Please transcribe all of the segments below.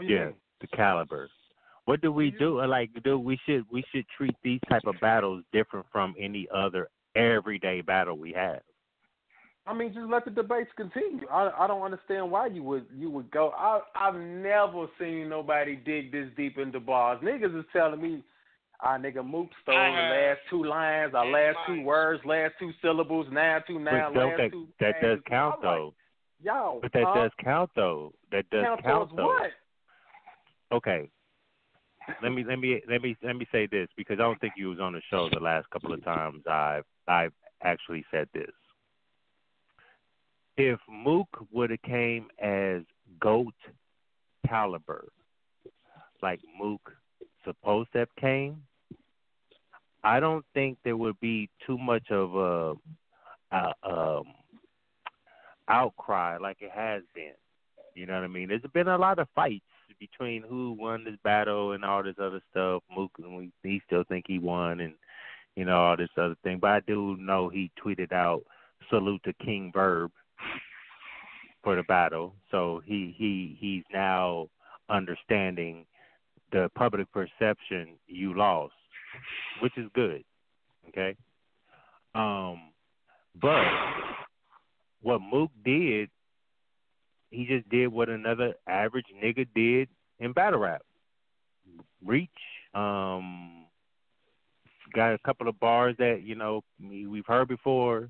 Yeah, the caliber. What do we do? Like, we should treat these type of battles different from any other everyday battle we have. I mean, just let the debates continue. I don't understand why you would go. I've never seen nobody dig this deep into bars. Niggas is telling me, nigga Mook stole the last two lines, our last two words, last two syllables, last two that does count though. Yo, but that does count though. That does count though. What? Okay. Let me say this, because I don't think you was on the show the last couple of times I've actually said this. If Mook would have came as GOAT caliber, like Mook supposed to have came, I don't think there would be too much of a outcry like it has been. You know what I mean? There's been a lot of fights between who won this battle and all this other stuff. Mook, he still think he won, and all this other thing. But I do know he tweeted out salute to King Verb for the battle. So he's now understanding the public perception you lost, which is good. Okay. But what Mook did, he just did what another average nigga did in battle rap. Reach, got a couple of bars that, we've heard before,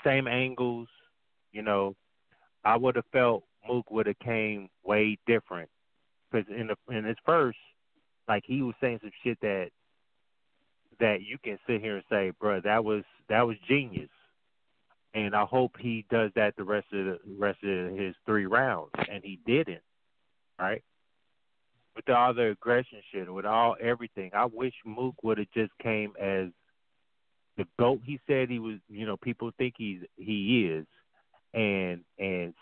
same angles, I would have felt Mook would have came way different. Because in his first, like, he was saying some shit that you can sit here and say, bro, that was genius. And I hope he does that the rest of his 3 rounds, and he didn't, right? With all the aggression shit, with everything, I wish Mook would have just came as the GOAT he said he was. People think he is, and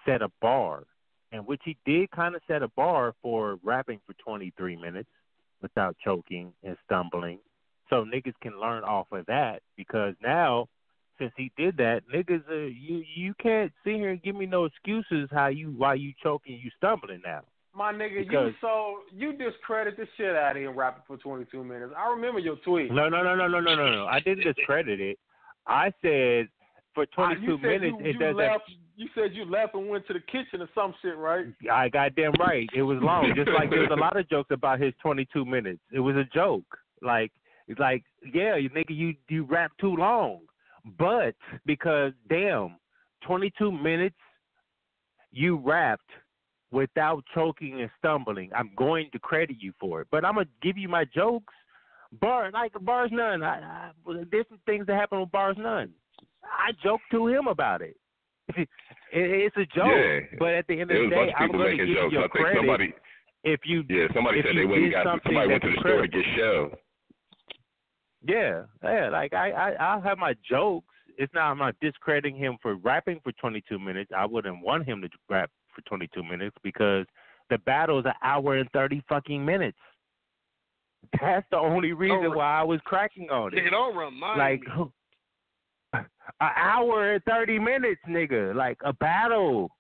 set a bar, and which he did kind of set a bar for rapping for 23 minutes without choking and stumbling. So niggas can learn off of that, because now, since he did that, niggas, you can't sit here and give me no excuses why you choking, you stumbling now. My nigga, you discredit the shit out of him rapping for 22 minutes. I remember your tweet. No. I didn't discredit it. I said for 22 minutes it doesn't. You said you left and went to the kitchen or some shit, right? I goddamn right. It was long. Just like there's a lot of jokes about his 22 minutes. It was a joke. It's like, yeah, nigga, you rap too long. But because, damn, 22 minutes you rapped without choking and stumbling, I'm going to credit you for it. But I'm going to give you my jokes. Bars none. There's some things that happen with bars none. I joked to him about it. It's a joke. Yeah. But at the end of the day, I'm going to give you your credit. Somebody said they went to the store to get shelved. Yeah, like I'll have my jokes. I'm not discrediting him for rapping for 22 minutes. I wouldn't want him to rap for 22 minutes because the battle is an hour and 30 fucking minutes. That's the only reason why I was cracking on it. It don't remind me. An hour and 30 minutes, nigga. Like a battle.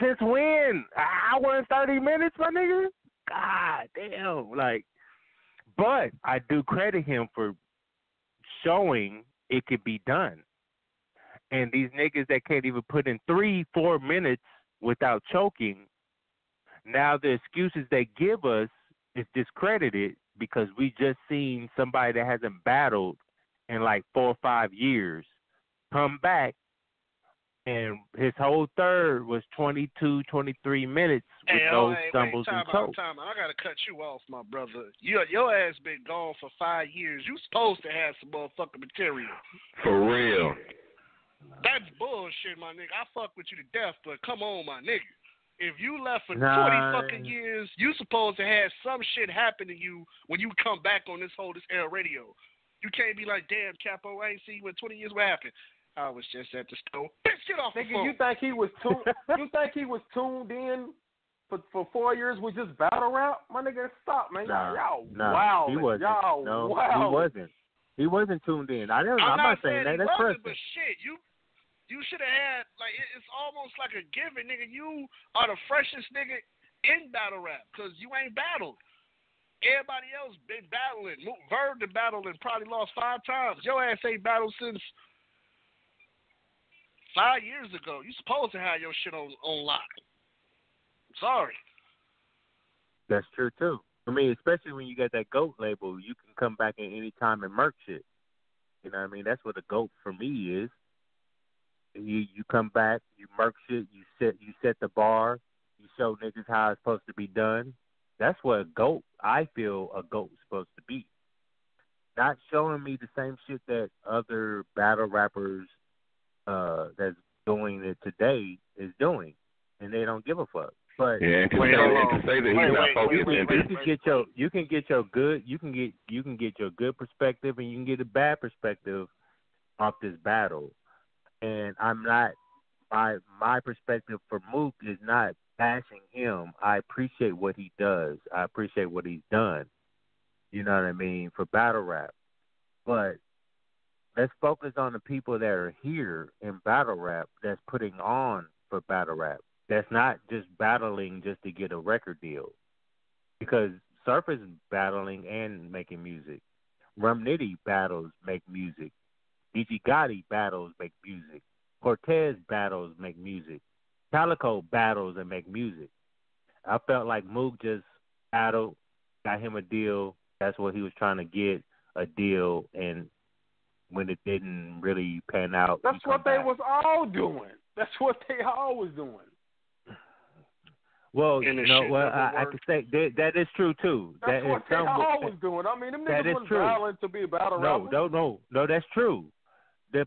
Since when? An hour and 30 minutes, my nigga? God damn. But I do credit him for showing it could be done. And these niggas that can't even put in 3-4 minutes without choking, now the excuses they give us is discredited because we just seen somebody that hasn't battled in 4 or 5 years come back, and his whole third was 22, 23 minutes with no stumbles and chokes. Time out. I got to cut you off, my brother. Your ass been gone for 5 years. You supposed to have some motherfucking material. For real. That's bullshit, my nigga. I fuck with you to death, but come on, my nigga. If you left for 20 fucking years, you supposed to have some shit happen to you when you come back on this Air Radio. You can't be like, damn, Capo, I ain't seen you in 20 years. What happened? I was just at the store. Bitch, get off the phone. You think he was tuned in for 4 years with just battle rap? My nigga, stop, man. Wow. He wasn't. He wasn't. He wasn't tuned in. I'm not saying that. That's personal. But shit, you should have had, it's almost like a given, nigga. You are the freshest nigga in battle rap because you ain't battled. Everybody else been battling. Verb been battling and probably lost 5 times. Your ass ain't battled since 5 years ago. You supposed to have your shit on lock. I'm sorry. That's true too. I mean, especially when you got that GOAT label, you can come back at any time and murk shit. You know what I mean? That's what a GOAT for me is. You come back, you murk shit, you set the bar, you show niggas how it's supposed to be done. That's what a GOAT, I feel a GOAT is supposed to be. Not showing me the same shit that other battle rappers that's doing it today is doing, and they don't give a fuck. But yeah, to say that he's not focused, you can get your good perspective and you can get a bad perspective off this battle. And I'm not my perspective for Mook is not bashing him. I appreciate what he does. I appreciate what he's done. You know what I mean, for battle rap. But let's focus on the people that are here in battle rap that's putting on for battle rap. That's not just battling just to get a record deal. Because Surf is battling and making music. Rum Nitty battles, make music. DJ Gotti battles, make music. Cortez battles, make music. Calico battles and make music. I felt like Mook just battled, got him a deal. That's what he was trying to get, a deal. And when it didn't really pan out, that's what they was all doing. That's what they all was doing. Well, I could say that is true too. That's what they always doing. I mean, them niggas wasn't battling to be a battle rapper. No, that's true.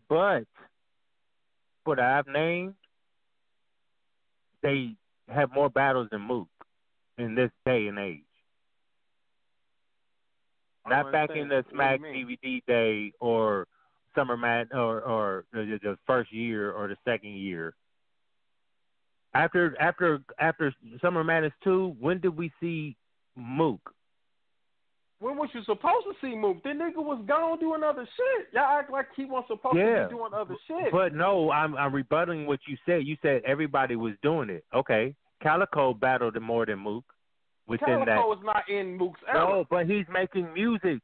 But what I've named, they have more battles than Mook in this day and age. Not back in the Smack DVD day or Summer or the first year or the second year. After Summer Madness 2, when did we see Mook? When was you supposed to see Mook? The nigga was gone doing other shit. Y'all act like he was supposed to be doing other shit. But no, I'm rebutting what you said. You said everybody was doing it. Okay. Calico battled more than Mook. Calico is not in Mook's era. No, but he's making music.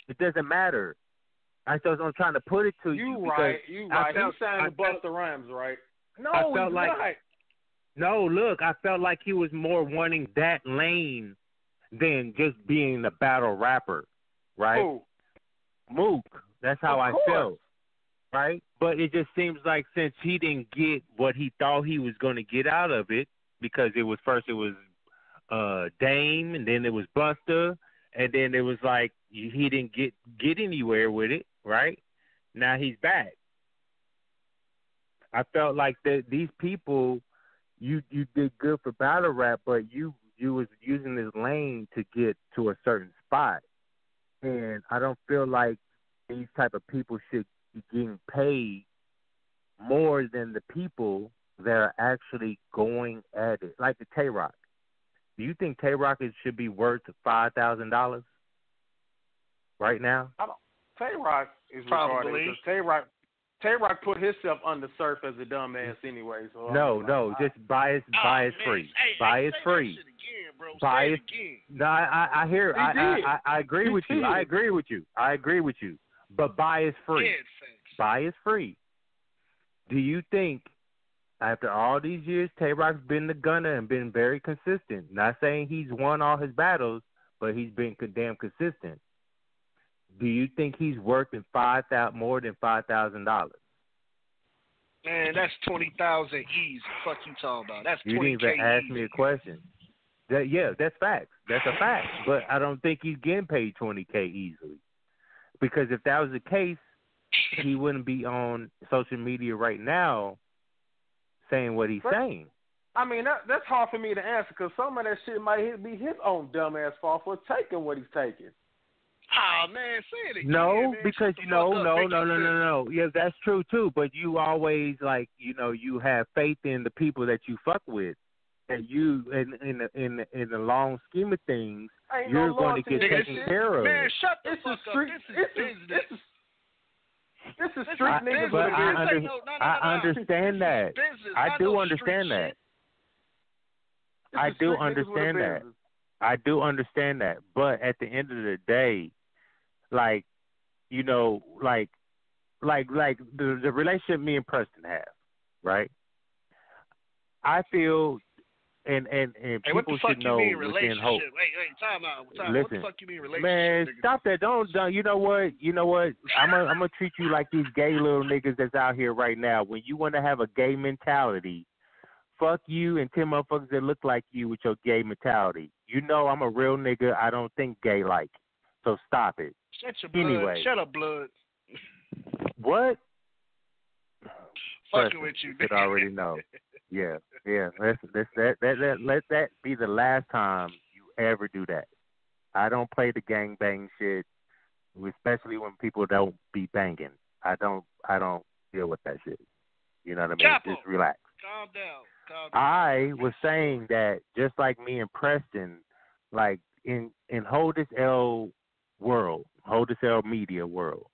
It doesn't matter. I'm trying to put it to you. You right. He signed to Busta Rhymes, right? No, he's not. No, look, I felt like he was more wanting that lane than just being the battle rapper, right? Who? Mook. That's how I felt, right? But it just seems like since he didn't get what he thought he was going to get out of it, because it was Dame, and then it was Busta, and then it was like he didn't get anywhere with it, right? Now he's back. I felt like these people. You did good for battle rap, but you was using this lane to get to a certain spot, and I don't feel like these type of people should be getting paid more than the people that are actually going at it, like the Tay-Rock. Do you think Tay-Rock should be worth $5,000 right now? Tay-Rock is probably. Tay-Rock put himself under Surf as a dumbass anyway. So just buy it free. Buy it free. Buy it. No, I hear. I agree with you. I agree with you. But buy is free. Buy is free. Do you think after all these years, Tay-Rock's been the gunner and been very consistent? Not saying he's won all his battles, but he's been damn consistent. Do you think he's worth more than $5,000? Man, that's 20,000 easy. Fuck you talking about? That's 20K. You didn't even ask me a question. That's facts. That's a fact. But I don't think he's getting paid $20K easily. Because if that was the case, he wouldn't be on social media right now saying what he's saying. I mean, that's hard for me to answer because some of that shit might be his own dumbass fault for taking what he's taking. Ah, man, say it again. No, man. because no. Yeah, that's true too. But you always you have faith in the people that you fuck with, and you in the long scheme of things, you're going to get taken care of. Man, shut the fuck up. This is business. This is street niggas. But I understand that. I do understand that. I do understand that. I do understand that. But at the end of the day, like, you know, like the relationship me and Preston have, right? I feel and people should know within Hope. Wait, time out. Listen, what the fuck you mean relationship? Man, stop that. Don't. You know what? I'm gonna treat you like these gay little niggas that's out here right now. When you want to have a gay mentality, fuck you and 10 motherfuckers that look like you with your gay mentality. You know I'm a real nigga. I don't think gay like. So stop it. Shut your blood. Anyway. Shut up, blood. What? Fucking with you. Should already know. Yeah. Let that be the last time you ever do that. I don't play the gang bang shit, especially when people don't be banging. I don't deal with that shit. You know what I mean? Chapo. Just relax. Calm down. I was saying that just like me and Preston, like in Hold This L world, Hold This L media world,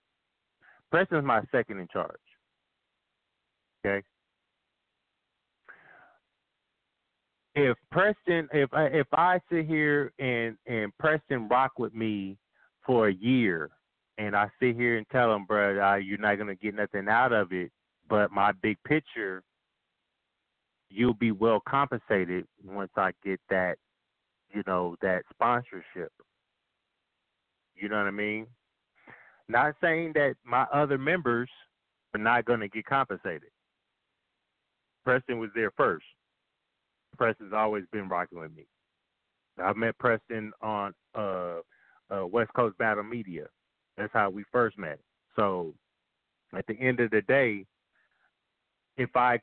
Preston's my second in charge. Okay. If I sit here and Preston rock with me for a year, and I sit here and tell him, bro, you're not gonna get nothing out of it, but my big picture, you'll be well compensated once I get that, that sponsorship. You know what I mean? Not saying that my other members are not gonna get compensated. Preston was there first. Preston's always been rocking with me. I met Preston on West Coast Battle Media. That's how we first met. So at the end of the day, if I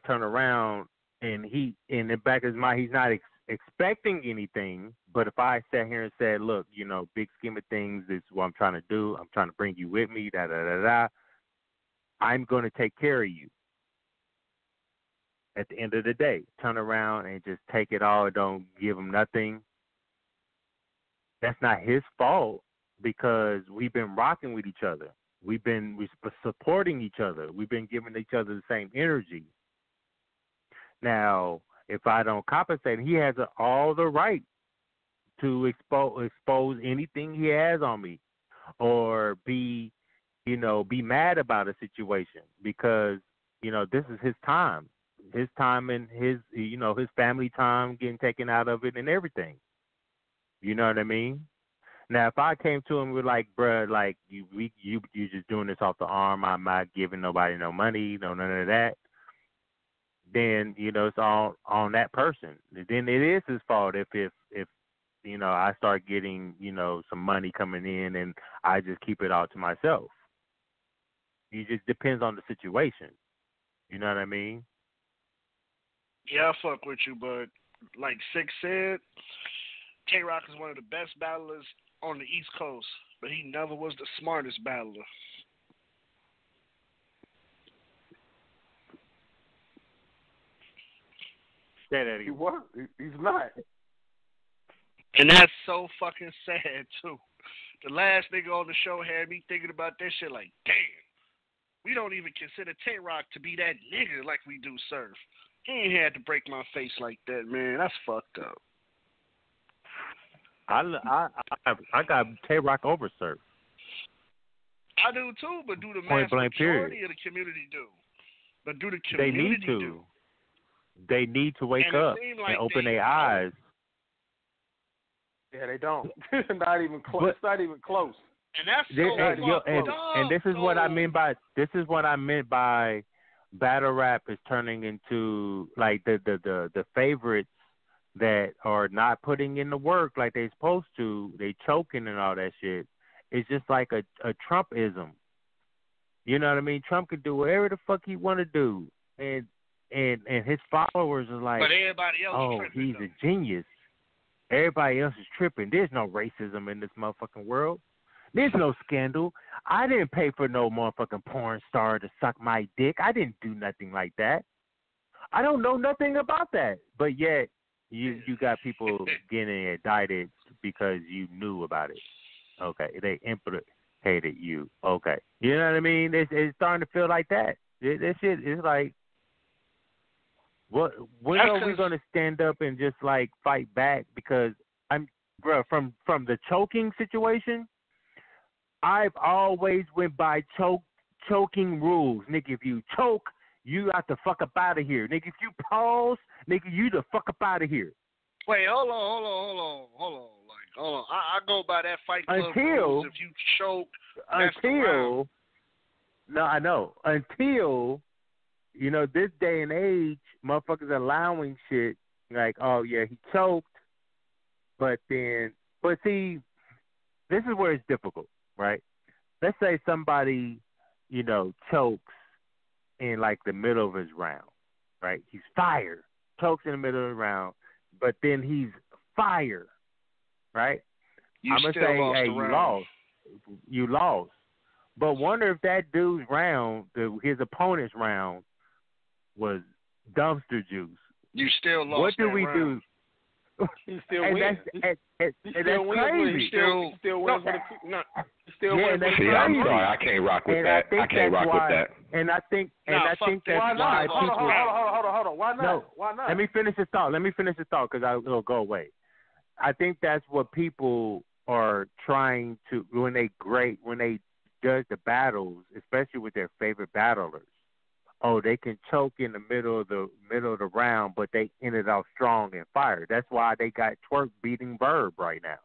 turn around and in the back of his mind, he's not expecting anything, but if I sat here and said, look, big scheme of things, this is what I'm trying to do. I'm trying to bring you with me, I'm going to take care of you. At the end of the day, turn around and just take it all and don't give him nothing. That's not his fault because we've been rocking with each other. We've been supporting each other. We've been giving each other the same energy. Now, if I don't compensate, he has all the right to expose anything he has on me or be mad about a situation because, this is his time. His time and his family time getting taken out of it and everything. You know what I mean? Now, if I came to him with like, bruh, like you just doing this off the arm, I'm not giving nobody no money, none of that. Then it's all on that person. Then it is his fault if I start getting some money coming in and I just keep it all to myself. It just depends on the situation. You know what I mean? Yeah, I fuck with you, but like Six said, Tay-Rock is one of the best battlers on the East Coast, but he never was the smartest battler. Say that he was. He's not. And that's so fucking sad, too. The last nigga on the show had me thinking about that shit like, damn, we don't even consider Tay-Rock to be that nigga like we do Surf. He ain't had to break my face like that, man. That's fucked up. I got Tay-Rock over Surf. I do too, but do the majority of the community do? But do the community do? They need to wake up and open their eyes. Yeah, they don't. Not even close. It's not even close. And that's so and this is what I meant by battle rap is turning into like the favorites that are not putting in the work like they're supposed to. They choking and all that shit. It's just like a Trumpism. You know what I mean? Trump can do whatever the fuck he want to do, and his followers are like, but everybody else he's a genius. Everybody else is tripping. There's no racism in this motherfucking world. There's no scandal. I didn't pay for no motherfucking porn star to suck my dick. I didn't do nothing like that. I don't know nothing about that. But yet, you got people getting indicted because you knew about it. Okay. They implicated you. Okay. You know what I mean? It's starting to feel like that. This shit is like, When are we going to stand up and just like fight back? Because from the choking situation, I've always went by choking rules. Nigga, if you choke, you got to fuck up out of here. Nigga, if you pause, nigga, you the fuck up out of here. Wait, hold on. Like, hold on. I go by that Fight Club rules. If you choke, that's the round. No, I know. Until, this day and age, motherfuckers allowing shit like, oh, yeah, he choked. But see, this is where it's difficult, right? Let's say somebody, chokes in like the middle of his round, right? He's fired, chokes in the middle of the round, but then he's fired, right? I'm going to say, hey, you lost. But wonder if that dude's round, his opponent's round, was dumpster juice. You still lost. What do we do? He still wins. That's crazy. He still wins. See, I'm sorry, I can't rock with that. I can't rock with that. And I think that's why people. Hold on. Why not? No, why not? Let me finish the thought because it'll go away. I think that's what people are trying to when they judge the battles, especially with their favorite battlers. Oh, they can choke in the middle of the round, but they ended off strong and fired. That's why they got Twerk beating Verb right now.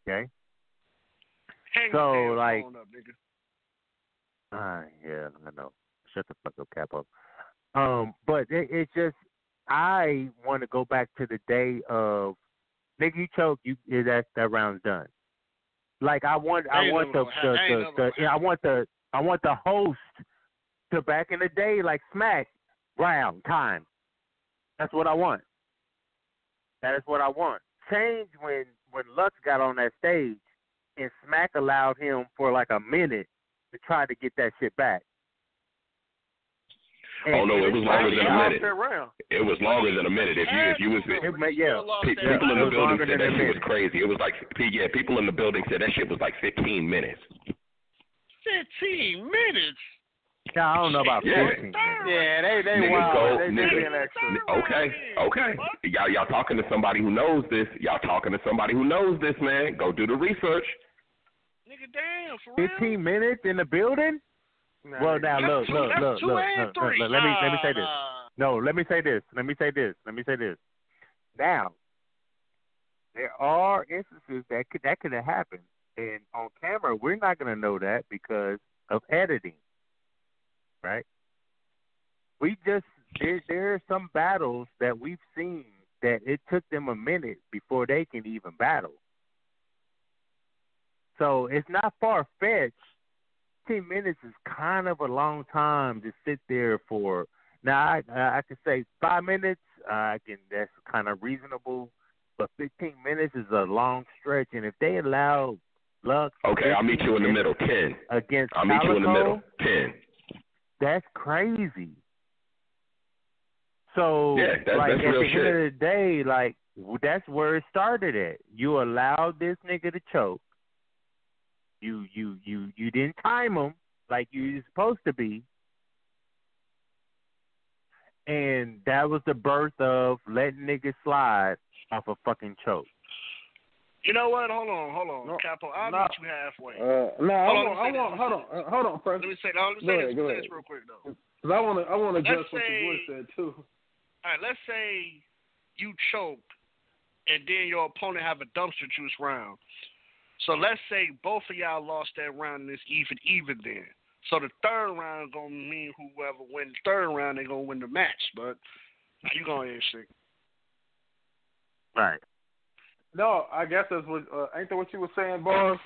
Okay. So like, yeah, I know. Shut the fuck up, Capo. But it's just I want to go back to the day of nigga, you choke, that round's done. Like I want the host to back in the day like Smack round time. That's what I want. That is what I want. Change when Lux got on that stage and Smack allowed him for like a minute to try to get that shit back. And it was longer than a minute. It was longer than a minute. If you was people in the building said that shit was crazy. It was like people in the building said that shit was like 15 minutes. 15 minutes. Yeah, I don't know about 15. Yeah, they wild. Okay. Y'all talking to somebody who knows this. Man. Go do the research. Nigga, damn, for real? 15 minutes in the building? Well, now look. Let me say this. No, let me say this. Now, there are instances that could have happened, and on camera, we're not going to know that because of editing, right? There are some battles that we've seen that it took them a minute before they can even battle. So it's not far-fetched. 15 minutes is kind of a long time to sit there for. Now, I could say 5 minutes. That's kind of reasonable. But 15 minutes is a long stretch. And if they allow Lux. Okay, I'll meet you in the middle. 10. Against I'll meet you in the middle. 10. That's crazy. So, that's at real the end shit. of the day, like, that's where it started at. You allowed this nigga to choke. You didn't time him like you were supposed to be. And that was the birth of letting niggas slide off a fucking choke. You know what? Hold on. No, Capo, I'll meet you halfway. Hold on, first. Let me say this real quick, though. Because I want to address what your boy said, too. All right, let's say you choked and then your opponent have a dumpster juice round. So let's say both of y'all lost that round and it's even then. So the third round going to mean whoever wins the third round, they're going to win the match. But now you going in, shit. Right. No, I guess that's what, ain't that what you were saying, boss?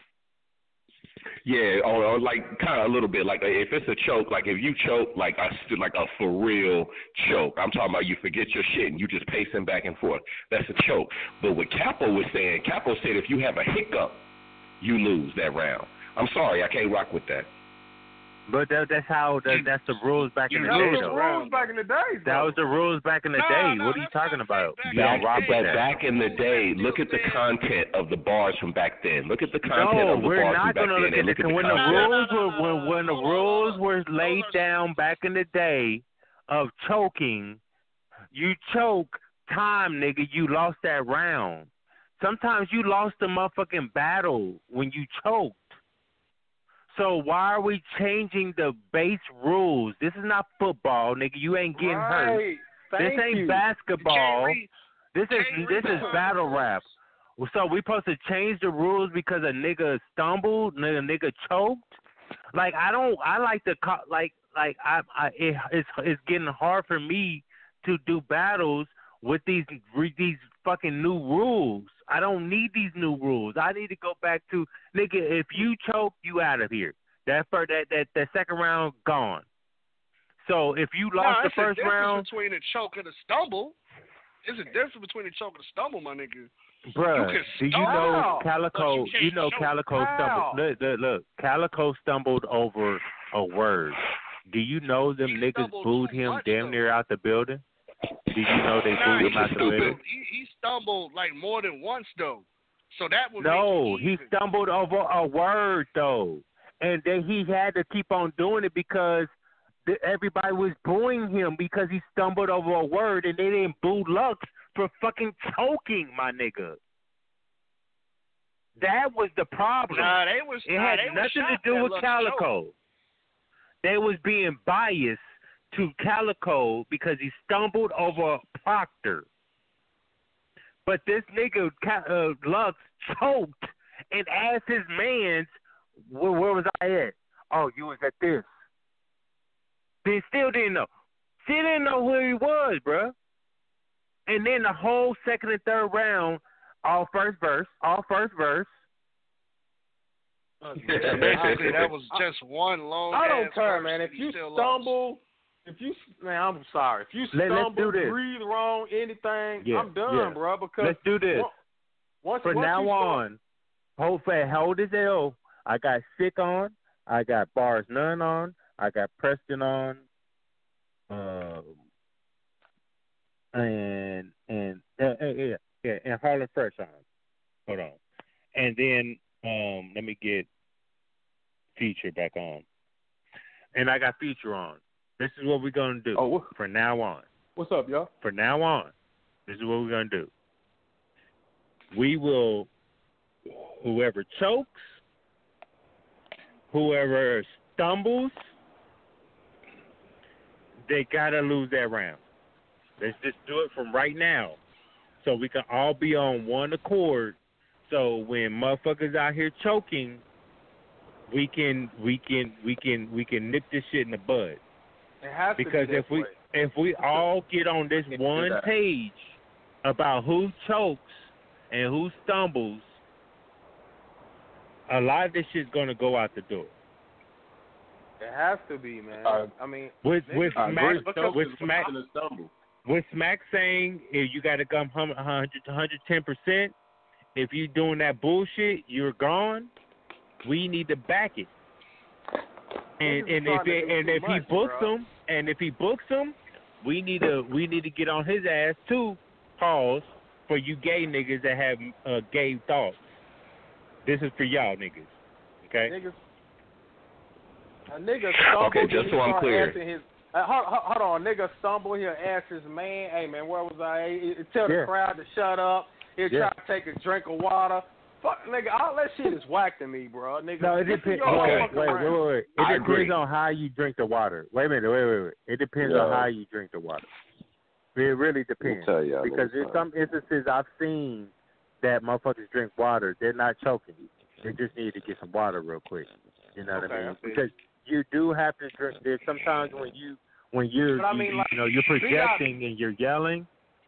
Yeah, or like kind of a little bit. Like if it's a choke, like if you choke, like a for real choke. I'm talking about you forget your shit and you just pacing back and forth. That's a choke. But what Capo was saying, Capo said if you have a hiccup, you lose that round. I'm sorry, I can't rock with that. But that's the rules back in the day, though. That was the rules back in the day. What are you talking about? Back in the day, look at the content of the bars from back then. Look at the content of the bars from back then. When the rules were laid down back in the day, of choking, you choke time, nigga, you lost that round. Sometimes you lost the motherfucking battle when you choked. So why are we changing the base rules? This is not football, nigga. You ain't getting hurt. This ain't basketball. This is battle rap. So we supposed to change the rules because a nigga stumbled, nigga choked? Like I like the it's getting hard for me to do battles with these fucking new rules. I don't need these new rules. I need to go back to nigga. If you choke, you out of here. That second round gone. So if you lost the first round, between a choke and a stumble, there's a difference between a choke and a stumble, my nigga. Bruh, do you know Calico? You know Calico stumbled. Look, Calico stumbled over a word. Do you know them niggas booed him damn near out the building? Do you know they booed him out the building? He stumbled like more than once though. So that was he stumbled over a word though, and then he had to keep on doing it because everybody was booing him because he stumbled over a word, and they didn't boo Lux for fucking choking, my nigga. That was the problem. It had nothing to do with Calico. They was being biased to Calico because he stumbled over Proctor. But this nigga Lux choked and asked his mans, where was I at? Oh, you was at this. They still didn't know. Still didn't know who he was, bruh. And then the whole second and third round, all first verse. Basically, that was just one long. I don't care, man. If you stumble, I'm sorry. If you stumble, breathe wrong, anything, I'm done, bro. Because let's do this. From now on, hold his L. I got Sick on. I got Bars None on. I got Preston on. And Harlem Fresh on. Hold on. And then let me get Feature back on. And I got Feature on. This is what we're gonna do from now on. What's up, y'all? From now on, this is what we're gonna do. We will, whoever chokes, whoever stumbles, they gotta lose that round. Let's just do it from right now, so we can all be on one accord. So when motherfuckers out here choking, we can nip this shit in the bud. It has because to be if we all get on this one page about who chokes and who stumbles, a lot of this shit's gonna go out the door. It has to be, man. I mean, with Smack saying if you got to come 110%, if you doing that bullshit, you're gone. We need to back it. And if he books him, we need to get on his ass too. Pause for you gay niggas that have gay thoughts. This is for y'all niggas. Okay. A nigga stumble. Okay, just so I'm clear. Hold on, nigga stumble. He'll ask his man, "Hey man, where was I?" He'll tell the crowd to shut up. He'll try to take a drink of water. Fuck, nigga, all that shit is whack to me, bro. Nigga, no, it depends. Wait. It depends on how you drink the water. Wait a minute. It depends on how you drink the water. It really depends. Because there's some instances I've seen that motherfuckers drink water. They're not choking. They just need to get some water real quick. You know what I mean? Because you do have to drink. There's sometimes when you're projecting and you're yelling.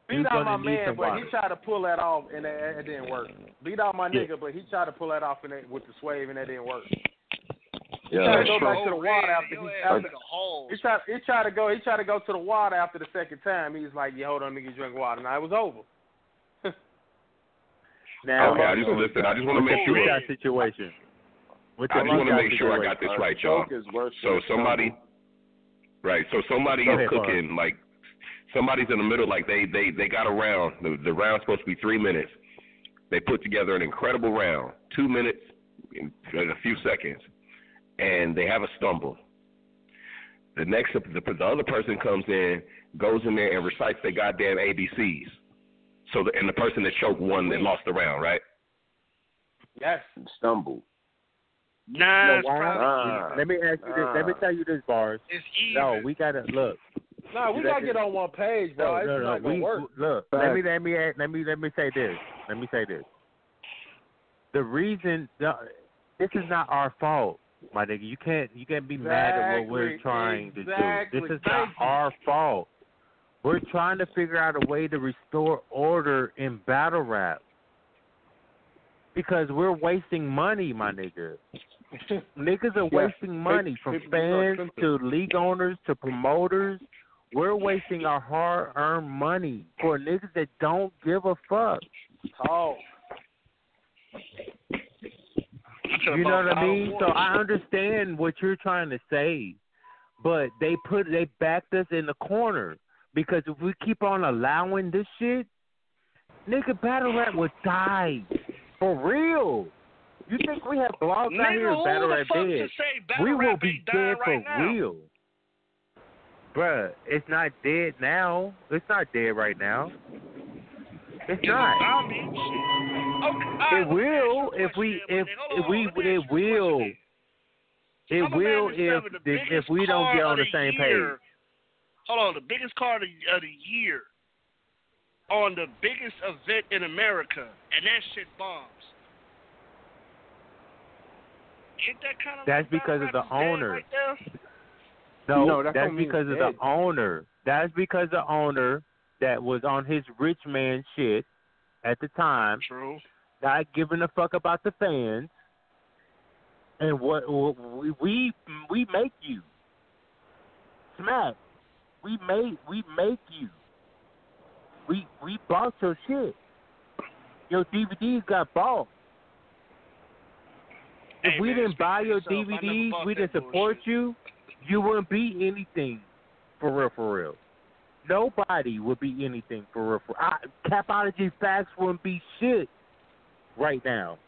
Beat out my man, but he tried to pull that off and it didn't work. Beat out my nigga, but he tried to pull that off with the swave and that didn't work. He tried to go back to the water he tried to go to the water after the second time. He was like, "Yeah, hold on, nigga, drink water." Now it was over. Now, okay, I just want to make sure. With that situation. I just want to make sure I got this right, y'all. So somebody is cooking, like somebody's in the middle, like they got a round. The round's supposed to be 3 minutes. They put together an incredible round, 2 minutes and a few seconds, and they have a stumble. The other person comes in, goes in there and recites their goddamn ABCs. So and the person that choked won and lost the round, right? Yes. Stumble. Nah, it's why? probably Let me ask you this. Let me tell you this, Bars. it's even. No, we gotta look. No, we gotta get on one page, bro. It's not gonna work. Look, let me say this. Let me say this. The reason this is not our fault, my nigga. You can't be mad at what we're trying to do. This is not our fault. We're trying to figure out a way to restore order in battle rap. Because we're wasting money, my nigga. Niggas are wasting money from fans to league owners to promoters. We're wasting our hard-earned money for niggas that don't give a fuck. Talk. You know what I mean? So I understand what you're trying to say, but they backed us in the corner because if we keep on allowing this shit, nigga, battle rap would die for real. You think we have blogs out here battle rap dead? We will be dead for real. Bruh, it's not dead now. It's not dead right now. It's not. It will if we don't get on the same page. Hold on, the biggest card of the year on the biggest event in America, and that shit bombs. Ain't that kind of that's because of the owner. Right no, that's because of the owner. That's because the owner that was on his rich man shit at the time. True. Not giving a fuck about the fans. And what we make you. Smack. We make you. We bought your shit. Your DVDs got bought. If we didn't buy your DVDs, we didn't support you, you wouldn't be anything for real. Nobody would be anything for real. Capology Facts wouldn't be shit right now.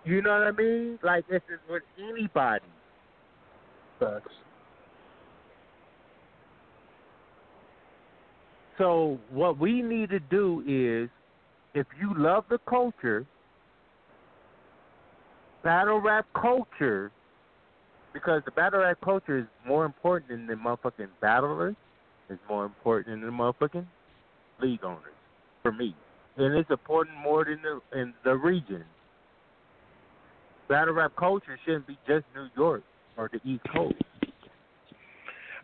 You know what I mean? Like, this is with anybody. Facts. So what we need to do is, if you love the culture, battle rap culture, because the battle rap culture is more important than the motherfucking battlers, it's more important than the motherfucking league owners, for me. And it's important more than in the region. Battle rap culture shouldn't be just New York or the East Coast.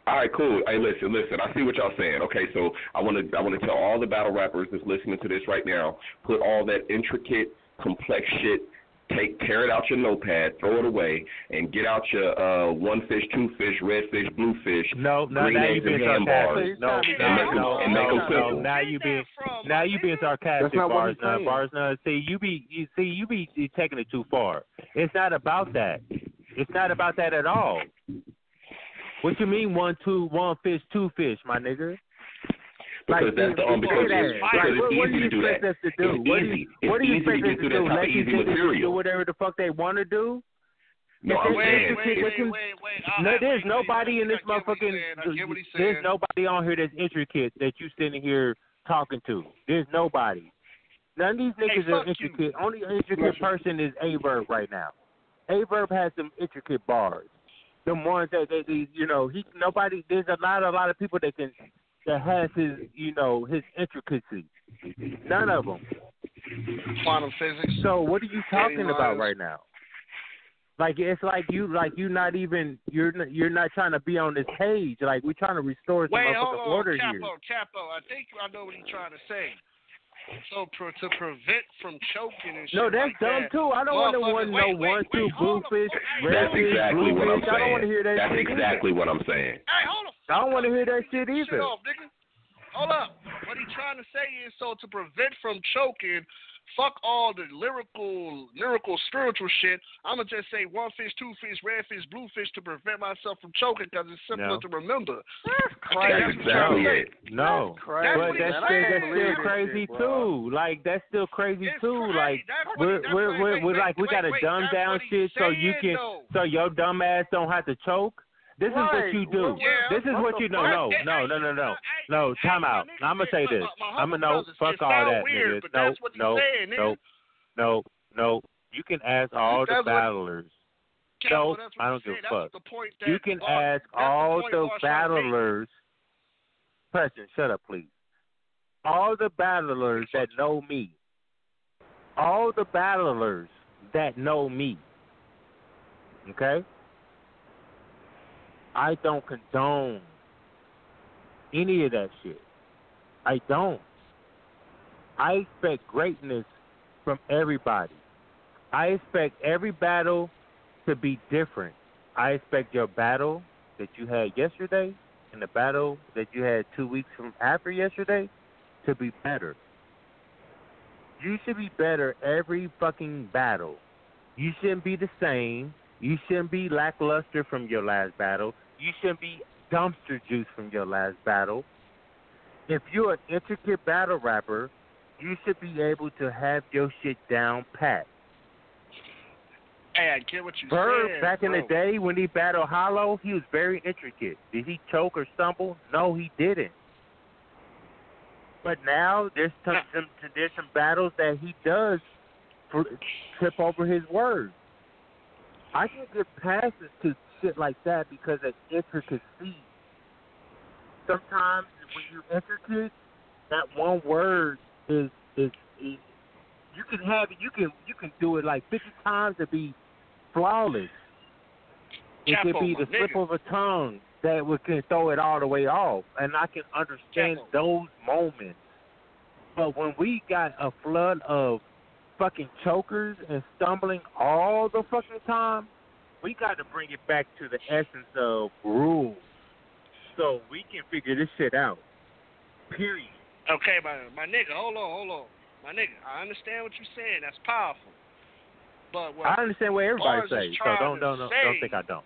All right, cool. Hey, listen. I see what y'all saying. Okay, so I want to tell all the battle rappers that's listening to this right now, put all that intricate, complex shit, tear it out your notepad, throw it away, and get out your one fish, two fish, red fish, blue fish, green eggs and ham bars, and make them simple. Now you being sarcastic, Bars. See, you be taking it too far. It's not about that. It's not about that at all. What you mean one fish, two fish, my nigga? Because that's it's easy to do that. It's easy. It's easy to get through that type of easy material. Do whatever the fuck they want to do. No, I'm saying. No, there's nobody in this motherfucking. There's nobody on here that's intricate that you sitting here talking to. There's nobody. None of these niggas are intricate. Only intricate person is Averb right now. Averb has some intricate bars. The ones that nobody. There's a lot of people that has his his intricacy. None of them. Quantum physics. So what are you talking about right now? Like it's like you not even you're not trying to be on this page. Like we're trying to restore some motherfucking order here. Capo, I think I know what he's trying to say. So to prevent from choking and shit. No, that's dumb too. I don't want to know 1, 2 bluefish, red That's fish, exactly what I'm bluefish. I don't want to hear that. That's shit exactly either. what I'm saying. Hey, hold on. I don't want to hear that shit either. Hold up. What he's trying to say is so to prevent from choking, fuck all the lyrical, spiritual shit. I'm going to just say one fish, two fish, red fish, blue fish to prevent myself from choking because it's simpler to remember. That's exactly it. No. But that's still crazy too. Like, that's still crazy too. Like, we're like, we got to dumb down shit so you can, so your dumb ass don't have to choke. This is what you do. This is what you know. No. Time out. Now, I'm gonna say this. I'm gonna know. Fuck all that, nigga. No. You can ask all the battlers. No, I don't give a fuck. You can ask all the battlers. Preston, shut up, please. All the battlers that know me. All the battlers that know me. Okay? I don't condone any of that shit. I don't. I expect greatness from everybody. I expect every battle to be different. I expect your battle that you had yesterday and the battle that you had 2 weeks from after yesterday to be better. You should be better every fucking battle. You shouldn't be the same. You shouldn't be lackluster from your last battle. You shouldn't be dumpster juice from your last battle. If you're an intricate battle rapper, you should be able to have your shit down pat. Hey, I get what you Bird, said, back in the day when he battled Hollow, he was very intricate. Did he choke or stumble? No, he didn't. But now there's some battles that he does trip over his words. I can give passes to shit like that because of intricacy. Sometimes when you're intricate, that one word is you can have it. You can do it like 50 times to be flawless. It could be the slip of a tongue that can throw it all the way off, and I can understand those moments. But when we got a flood of fucking chokers and stumbling all the fucking time, we got to bring it back to the essence of rules so we can figure this shit out. Period. Okay, my nigga, hold on. My nigga, I understand what you're saying. That's powerful. But I understand what everybody says, so don't think I don't.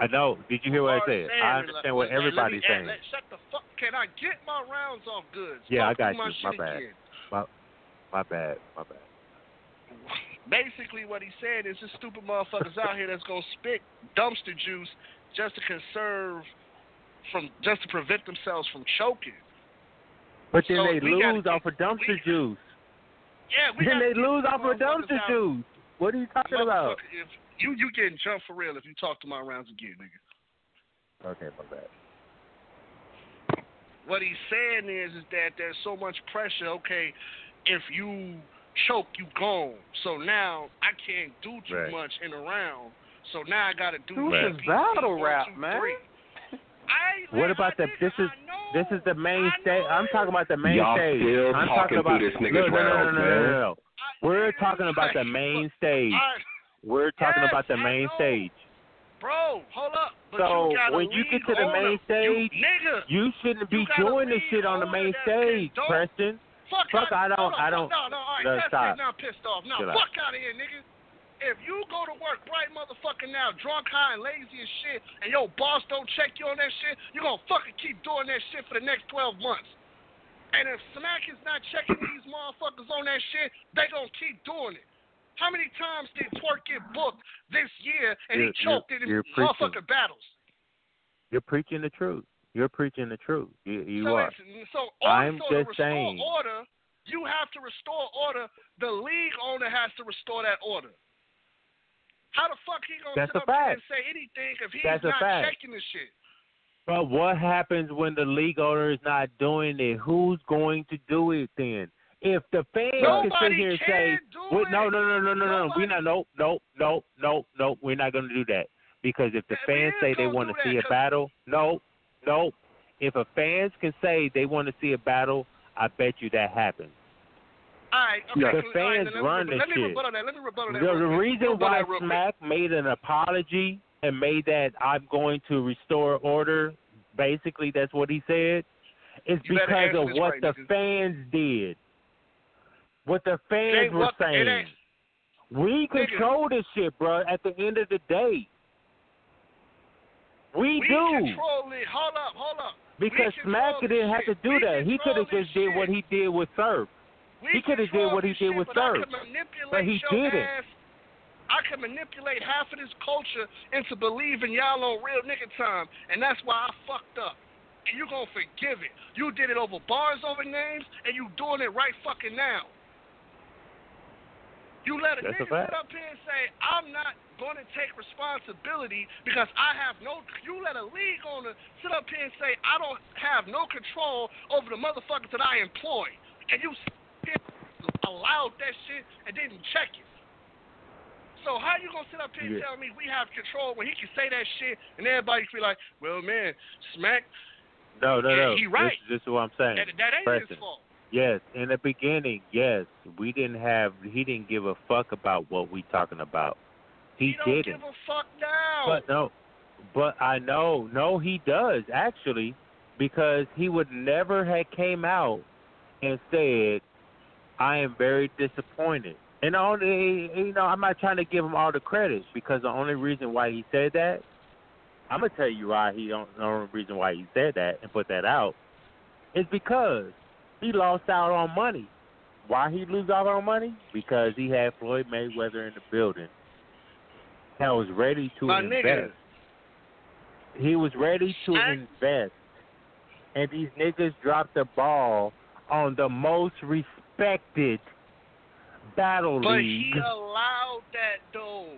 I know. Did you hear what I said? I understand what everybody's saying. Shut the fuck. Can I get my rounds off good? Yeah, I got you. My bad. My bad. Basically, what he's saying is just stupid motherfuckers out here that's gonna spit dumpster juice just to prevent themselves from choking. But then they lose off of dumpster juice. Yeah, then they lose off of dumpster juice. What are you talking about? If you getting jumped for real if you talk to my rounds again, nigga. Okay, my bad. What he's saying is that there's so much pressure. Okay, if you choke, you gone. So now I can't do too much in a round. So now I gotta do this battle rap, man. What about this is the main stage. I'm talking about the main stage. Still I'm talking about this nigga's rounds, no. We're talking about the main stage. We're talking about the main stage. Bro, hold up. But so when you get to the main stage, you shouldn't be doing this shit on the main stage, Preston. Fuck, I don't. No, all right, stop. Now I'm pissed off. Now, fuck out of here, nigga. If you go to work right motherfucking now, drunk, high, and lazy as shit, and your boss don't check you on that shit, you're going to fucking keep doing that shit for the next 12 months. And if Smack is not checking these motherfuckers on that shit, they going to keep doing it. How many times did Twerk get booked this year and he choked in motherfucking battles? You're preaching the truth. You are. I'm just saying. Order, you have to restore order. The league owner has to restore that order. How the fuck he gonna sit up here and say anything if he's not checking the shit? But what happens when the league owner is not doing it? Who's going to do it then? If the fans can sit here and say, no, we're not, nope, we're not going to do that. Because if the fans say they want to see a battle, no. If a fans can say they want to see a battle, I bet you that happens. All right, okay. The fans run this shit. Let me rebuttal that. The reason why Smack made an apology and made that I'm going to restore order, basically that's what he said, is because of what the fans did. What the fans were saying. We control this shit, bro, at the end of the day. We do. Control it. Hold up. Because Smack didn't have to do that. He could have just did what he did with Surf. He could have did what he did with Surf. But he didn't. I can manipulate half of this culture into believing y'all on real nigga time, and that's why I fucked up. And you gonna forgive it. You did it over bars, over names, and you doing it right fucking now. You let a nigga sit up here and say, I'm not going to take responsibility because I have no... You let a league owner sit up here and say, I don't have no control over the motherfuckers that I employ. And you allowed that shit and didn't check it. So how you going to sit up here and tell me we have control when he can say that shit and everybody can be like, well, man, Smack... No. He right. This is what I'm saying. That ain't his fault. Yes, in the beginning, yes, he didn't give a fuck about what we talking about. He didn't. Give a fuck now. But I know, no, he does actually, because he would never have came out and said, I am very disappointed. And only, I'm not trying to give him all the credit, because the only reason why he said that, I'm gonna tell you why the only reason why he said that and put that out is because he lost out on money. Why he lose out on money? Because he had Floyd Mayweather in the building that was ready to invest. Nigga. He was ready to invest. And these niggas dropped the ball on the most respected battle league. But he allowed that, though.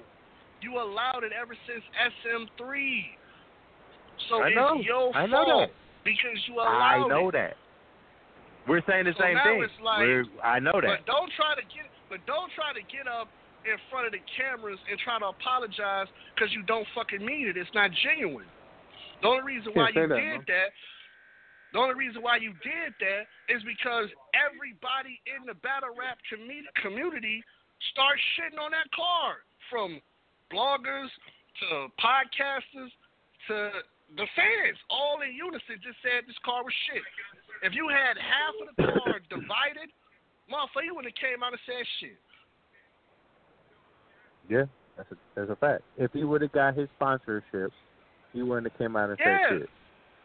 You allowed it ever since SM3. So it's your fault because you allowed it. I know that. We're saying the same thing. It's like, I know that. But don't try to get up in front of the cameras and try to apologize because you don't fucking mean it. It's not genuine. The only reason why you did that is because everybody in the battle rap community starts shitting on that card, from bloggers to podcasters to the fans, all in unison just said this card was shit. If you had half of the card divided, motherfucker, you wouldn't have came out and said shit. Yeah, that's a fact. If he would have got his sponsorship, he wouldn't have came out and said shit.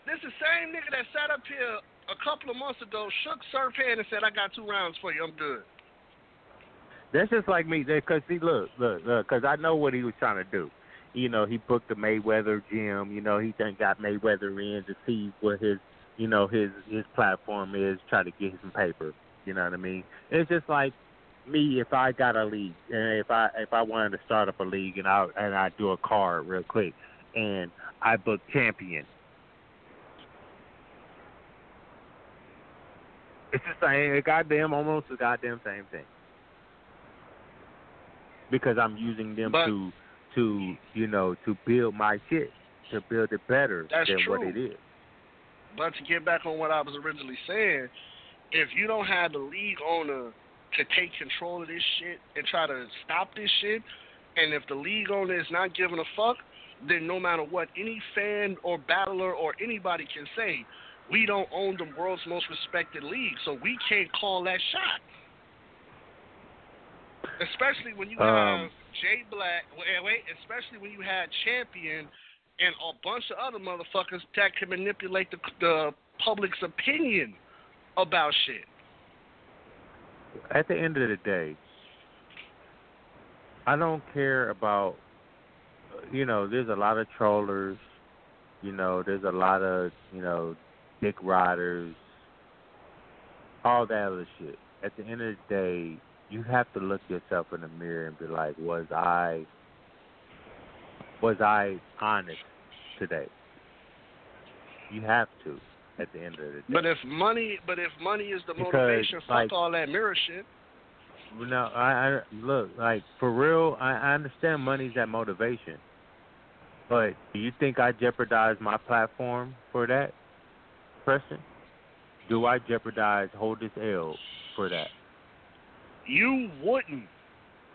This is the same nigga that sat up here a couple of months ago, shook Surf hand and said, I got 2 rounds for you, I'm good. That's just like me, because see, look, because I know what he was trying to do. He booked the Mayweather gym. He got Mayweather in to see what his platform is, try to get some paper. You know what I mean? It's just like me, if I got a league, and if I wanted to start up a league, and I do a card real quick, and I book champion. It's the same, almost the goddamn same thing. Because I'm using them to build my shit, to build it better than what it is. But to get back on what I was originally saying, if you don't have the league owner to take control of this shit and try to stop this shit, and if the league owner is not giving a fuck, then no matter what any fan or battler or anybody can say, we don't own the world's most respected league, so we can't call that shot. Especially when you have Jay Black, especially when you had Champion and a bunch of other motherfuckers that can manipulate the public's opinion about shit. At the end of the day, I don't care about, there's a lot of trollers, there's a lot of, dick riders, all that other shit. At the end of the day, you have to look yourself in the mirror and be like, was I honest today? You have to at the end of the day. But if money is the motivation, fuck all that mirror shit. No, I look, like, for real, I understand money's that motivation. But do you think I jeopardize my platform for that, Preston? Do I jeopardize hold this L for that? You wouldn't,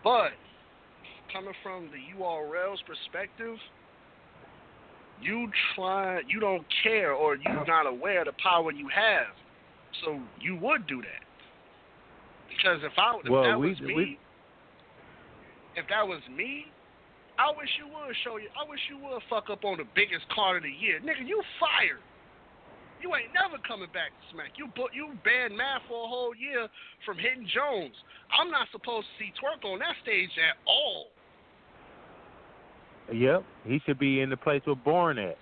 but coming from the URL's perspective, you don't care, or you're not aware of the power you have, so you would do that. Because if that was me, I wish you would fuck up on the biggest card of the year, nigga. You fired. You ain't never coming back to Smack. You banned Math for a whole year from hitting Jones. I'm not supposed to see Twerk on that stage at all. Yep, he should be in the place where Bourne at.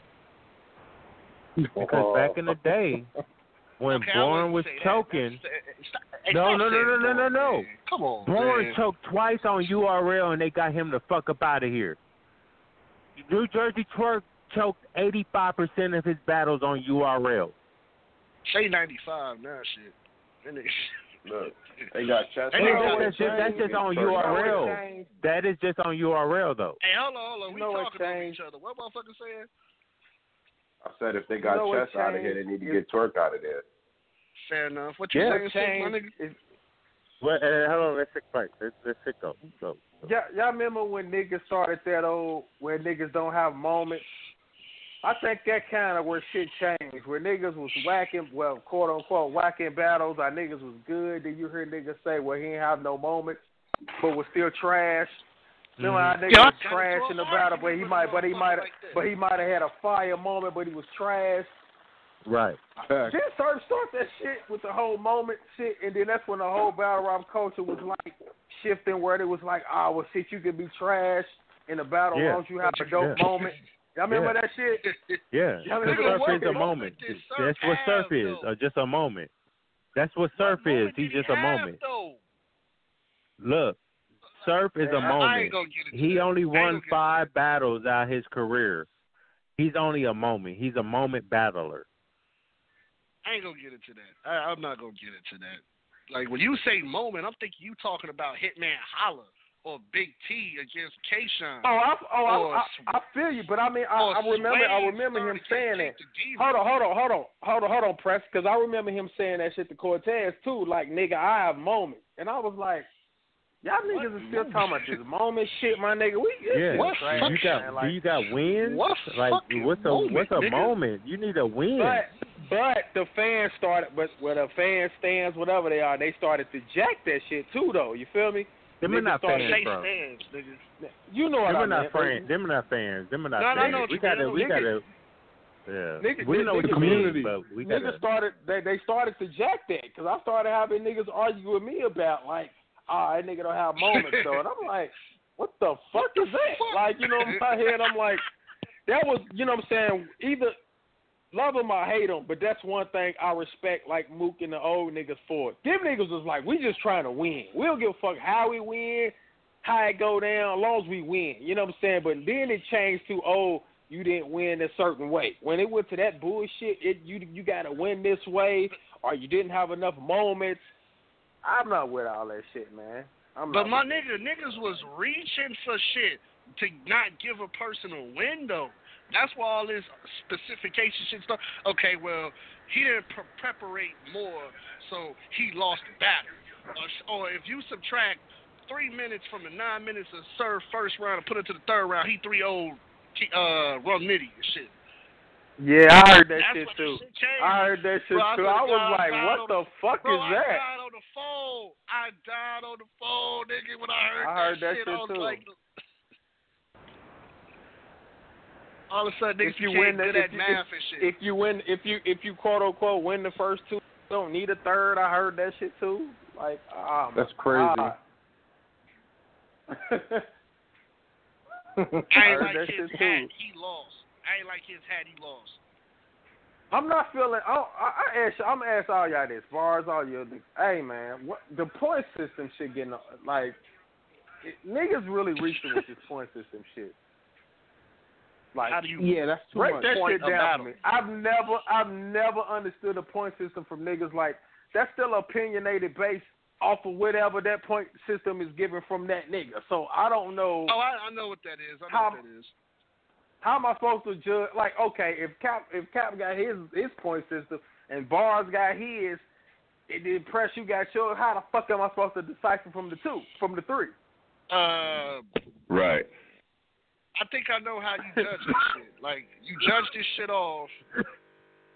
Because back in the day, when Bourne was choking, no. Come on, Bourne man. choked twice on URL, and they got him the fuck up out of here. New Jersey Twerk choked 85% of his battles on URL. Say 95 now, shit. Look, they got chest. That's just on URL. That is just on URL, though. Hey, hold on. We talking over each other. What motherfucker saying? I said if they got chest out of here, they need to get Twerk out of there. Fair enough. What you saying, my nigga? Well, hold on. Let's go. Y'all remember when niggas started that old where niggas don't have moments? I think that kind of where shit changed, where niggas was whacking, well, quote unquote, whacking battles. Our niggas was good. Then you hear niggas say, well, he ain't have no moments, but was still trash. Remember how niggas was trash in the battle, but he might have had a fire moment, but he was trash. Right. Then start that shit with the whole moment shit, and then that's when the whole battle rap culture was like shifting, where it was like, well, shit, you can be trash in the battle as long as you have a dope moment. Y'all remember that shit? Yeah. Surf is a moment. That's what surf is, or just a moment. That's what surf is. He's just a moment. Look, surf is a moment. He only won 5 battles out of his career. He's only a moment. He's a moment battler. I ain't gonna get into that. I'm not gonna get into that. Like, when you say moment, I'm thinking you talking about Hitman Holla or Big T against K-Shine. I feel you, but I mean, I remember him saying that. Hold on, Press, because I remember him saying that shit to Cortez too. Like, nigga, I have moments, and I was like, y'all niggas are still talking about this moment shit, my nigga. You got wins? What's a moment? You need a win. But the fans started, the fan stands, whatever they are, they started to jack that shit too, though. You feel me? Them are not fans, bro. You know what I mean? Them are not fans. Them are not fans. No, we gotta. Yeah. We know what you mean, but we gotta. Niggas started. They started to jack that because I started having niggas argue with me about like, that nigga don't have moments though, and I'm like, what the fuck is that? Like, you know, in my head, I'm like, that was, you know what I'm saying? Either love him or hate him, but that's one thing I respect, like Mook and the old niggas for. Them niggas was like, we just trying to win. We don't give a fuck how we win, how it go down, as long as we win. You know what I'm saying? But then it changed to, you didn't win a certain way. When it went to that bullshit, you got to win this way, or you didn't have enough moments. I'm not with all that shit, man. But my niggas was reaching for shit to not give a person a window. That's why all this specification shit stuff. Okay, well, he didn't preparate more, so he lost the battle. Or if you subtract 3 minutes from the 9 minutes of serve first round and put it to the third round, he 3-0 Rum Nitty and shit. Yeah, I heard that shit too. I was like, what the fuck is that? I died on the phone, nigga, when I heard that shit. I was too. like, all of a sudden, niggas became good at math and shit. If you quote unquote win the first 2, don't need a third. I heard that shit too. Like, that's crazy. I ain't like his hat. He lost. I'm not feeling. I'm gonna ask all y'all this. Bars, all y'all. Hey man, what the point system shit getting like? Niggas really reaching with this point system shit. Like, how do you that's too break much. that shit down for me. I've never understood a point system from niggas like that's still opinionated based off of whatever that point system is given from that nigga. So I don't know. Oh, I know what that is. How am I supposed to judge? Like, okay, if Cap got his point system and Bars got his, and then Press you got yours, how the fuck am I supposed to decipher from the 3? Right. I think I know how you judge this shit. Like, you judge this shit off,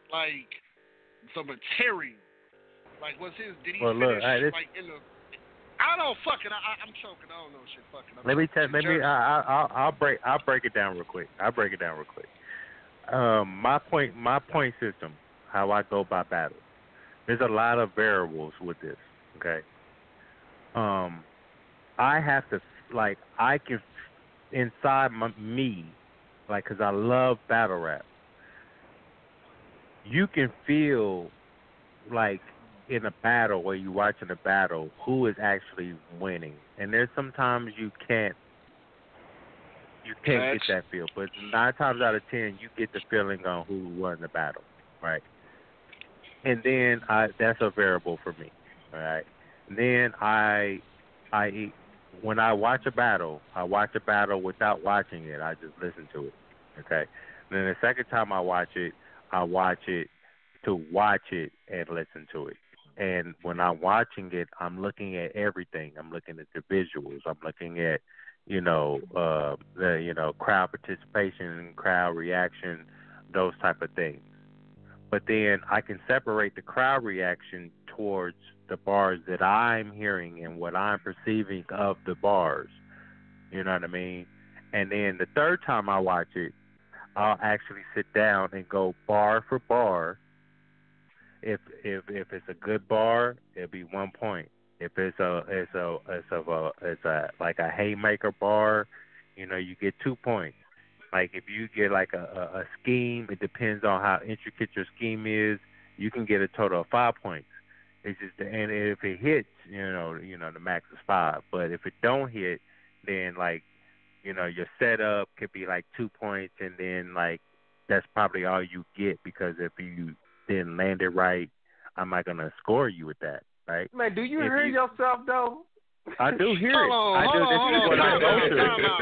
like, the material. Like, did he finish, like, in the... I don't fucking. I'm choking. I don't know shit. Fucking. I'll break it down real quick. My point system, how I go by battle. There's a lot of variables with this. Okay. I have to I can inside me, like, because I love battle rap. You can feel like in a battle where you're watching a battle who is actually winning, and there's sometimes you can't get that feel, but 9 times out of 10 you get the feeling on who won the battle, right? And then that's a variable for me, all right? And then when I watch a battle without watching it. I just listen to it, okay? And then the second time I watch it to watch it and listen to it. And when I'm watching it, I'm looking at everything. I'm looking at the visuals. I'm looking at, the crowd participation, crowd reaction, those type of things. But then I can separate the crowd reaction towards the bars that I'm hearing and what I'm perceiving of the bars. You know what I mean? And then the third time I watch it, I'll actually sit down and go bar for bar. If it's a good bar, it'll be 1 point. If it's like a haymaker bar, you get 2 points. Like if you get like a scheme, it depends on how intricate your scheme is. You can get a total of 5 points. It's just, and if it hits, the max is 5. But if it don't hit, then your setup could be like 2 points, and then that's probably all you get, because if you didn't land it right, I'm not gonna score you with that, right? Man, do you hear yourself though? I do hear it. Hold on. This is what I go through. Time out.